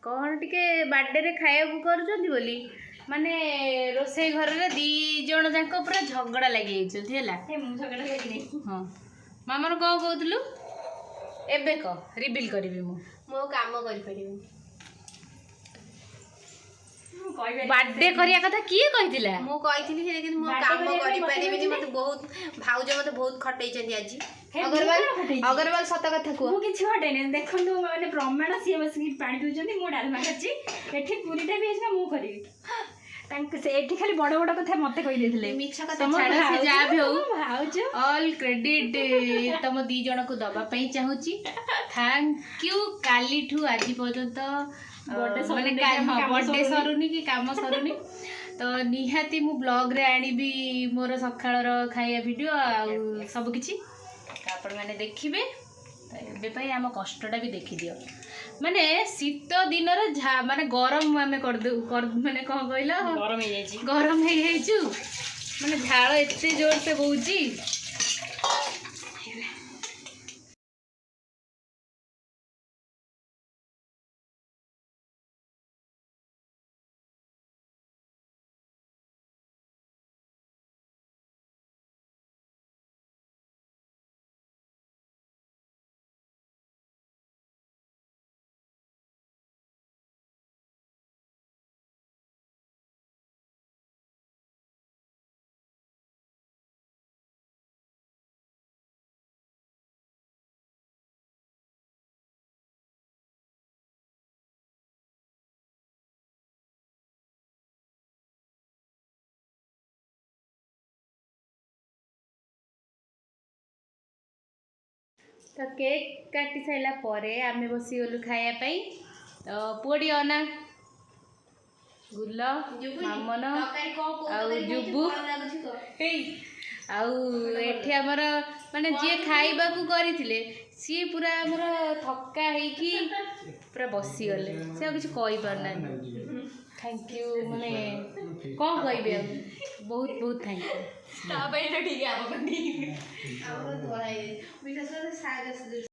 कौन टिके बर्थडे रे खाया करुछंती बोली माने रोसई घर रे दी जण जाक पूरा झगड़ा लागि जाइछंती हैला हे मु झगड़ा लागि नै हां मामर को कहतलु एबे को रिवील करबी मो काम करि परिबे बर्थडे करिया कथा किए कहितिला मु कहिथिली से लेकिन मो काम करि परिबे मते बहुत भाउज मते बहुत खटै छथि आज अगरवाल सत कथा को मु किछि हटे नै देखंतु माने प्रमाण सी बस की पानी पिउचंती मु डालमा करछि एठी पूरीटा भी हेछना मु करबी तांक से एठी खाली बड़ बड़ कथा मते कहि देथिले मिछा कथा छाड़ से जा भी हो भाउज ऑल क्रेडिट तम दी जण को दबा पई चाहूची थैंक यू काली ठू आज पर्यंत बर्थडे सरुनी कि काम सरुनी तो निहाती मु ब्लॉग रे आनी भी मोर सखाळर खाइया वीडियो आ सब किछि आपण माने देखिबे एबे पई हम कष्टटा भी देखि दियो माने शीत दिन रे माने गरम आमे कर माने कह कहला गरम हे जाइछु माने झाळ एते जोर से बोउची तो केक काटी साइला परे आमे बसी गलु खाया पई तो पुडी अना गुल्ला मामन आउ जुबु आउ एठी हमर माने जे खाइबा को करिथिले सी पूरा हमर थक्का है कि पूरा बसी गले से कुछ कहि परना थैंक यू माने कोन कहबे बहुत बहुत थैंक यू ता ठीक है आप ठीक विशेष साग